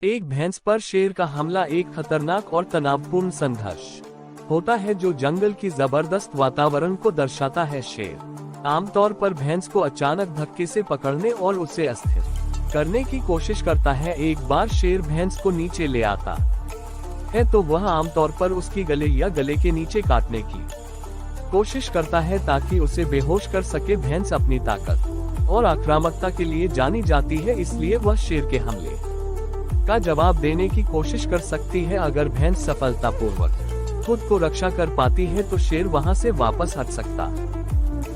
एक भैंस पर शेर का हमला एक खतरनाक और तनावपूर्ण संघर्ष होता है जो जंगल की जबरदस्त वातावरण को दर्शाता है। शेर आमतौर पर भैंस को अचानक धक्के से पकड़ने और उसे अस्थिर करने की कोशिश करता है। एक बार शेर भैंस को नीचे ले आता है तो वह आमतौर पर उसकी गले या गले के नीचे काटने की कोशिश करता है ताकि उसे बेहोश कर सके। भैंस अपनी ताकत और आक्रामकता के लिए जानी जाती है, इसलिए वह शेर के हमले का जवाब देने की कोशिश कर सकती है। अगर भैंस सफलतापूर्वक खुद को रक्षा कर पाती है तो शेर वहां से वापस हट सकता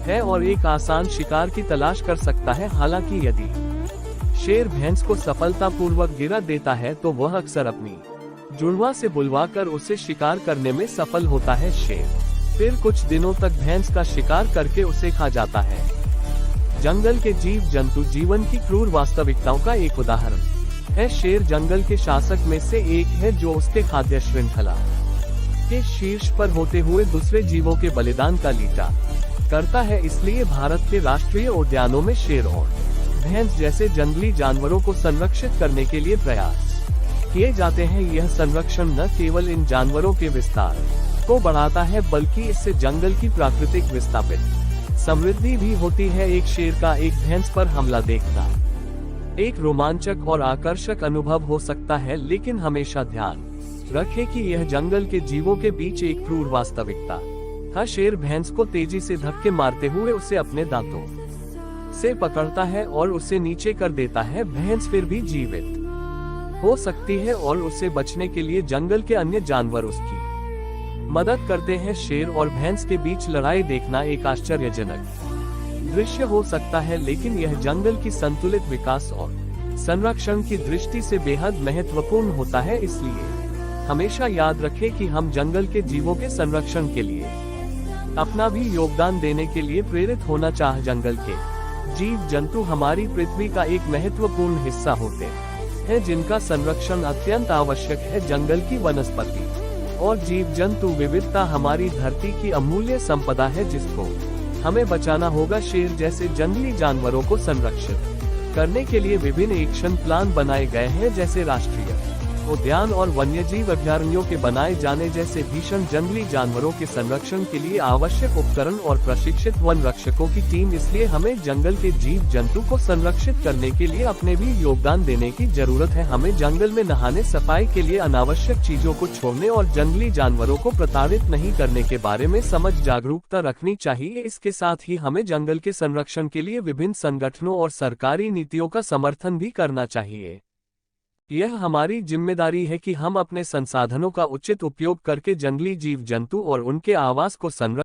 है और एक आसान शिकार की तलाश कर सकता है। हालांकि यदि शेर भैंस को सफलतापूर्वक गिरा देता है तो वह अक्सर अपनी जुड़वा से बुलवाकर उसे शिकार करने में सफल होता है। शेर फिर कुछ दिनों तक भैंस का शिकार करके उसे खा जाता है। जंगल के जीव जंतु जीवन की क्रूर वास्तविकताओं का एक उदाहरण है। शेर जंगल के शासक में से एक है जो उसके खाद्य श्रृंखला के शीर्ष पर होते हुए दूसरे जीवों के बलिदान का लीटा करता है। इसलिए भारत के राष्ट्रीय उद्यानों में शेर और भैंस जैसे जंगली जानवरों को संरक्षित करने के लिए प्रयास किए जाते हैं। यह संरक्षण न केवल इन जानवरों के विस्तार को बढ़ाता है बल्कि इससे जंगल की प्राकृतिक विस्थापित समृद्धि भी होती है। एक शेर का एक भैंस पर हमला देखना एक रोमांचक और आकर्षक अनुभव हो सकता है, लेकिन हमेशा ध्यान रखें कि यह जंगल के जीवों के बीच एक क्रूर वास्तविकता है। शेर भैंस को तेजी से धक्के मारते हुए उसे अपने दांतों से पकड़ता है और उसे नीचे कर देता है। भैंस फिर भी जीवित हो सकती है और उसे बचने के लिए जंगल के अन्य जानवर उसकी मदद करते हैं। शेर और भैंस के बीच लड़ाई देखना एक आश्चर्यजनक दृश्य हो सकता है, लेकिन यह जंगल की संतुलित विकास और संरक्षण की दृष्टि से बेहद महत्वपूर्ण होता है। इसलिए हमेशा याद रखें कि हम जंगल के जीवों के संरक्षण के लिए अपना भी योगदान देने के लिए प्रेरित होना चाहिए। जंगल के जीव जंतु हमारी पृथ्वी का एक महत्वपूर्ण हिस्सा होते हैं जिनका संरक्षण अत्यंत आवश्यक है। जंगल की वनस्पति और जीव जंतु विविधता हमारी धरती की अमूल्य संपदा है जिसको हमें बचाना होगा। शेर जैसे जंगली जानवरों को संरक्षित करने के लिए विभिन्न एक्शन प्लान बनाए गए हैं, जैसे राष्ट्रीय उद्यान और वन्यजीव अभयारण्यों के बनाए जाने जैसे भीषण जंगली जानवरों के संरक्षण के लिए आवश्यक उपकरण और प्रशिक्षित वन रक्षकों की टीम। इसलिए हमें जंगल के जीव जंतु को संरक्षित करने के लिए अपने भी योगदान देने की जरूरत है। हमें जंगल में नहाने सफाई के लिए अनावश्यक चीजों को छोड़ने और जंगली जानवरों को प्रताड़ित नहीं करने के बारे में समझ जागरूकता रखनी चाहिए। इसके साथ ही हमें जंगल के संरक्षण के लिए विभिन्न संगठनों और सरकारी नीतियों का समर्थन भी करना चाहिए। यह हमारी जिम्मेदारी है कि हम अपने संसाधनों का उचित उपयोग करके जंगली जीव जंतु और उनके आवास को संरक्षित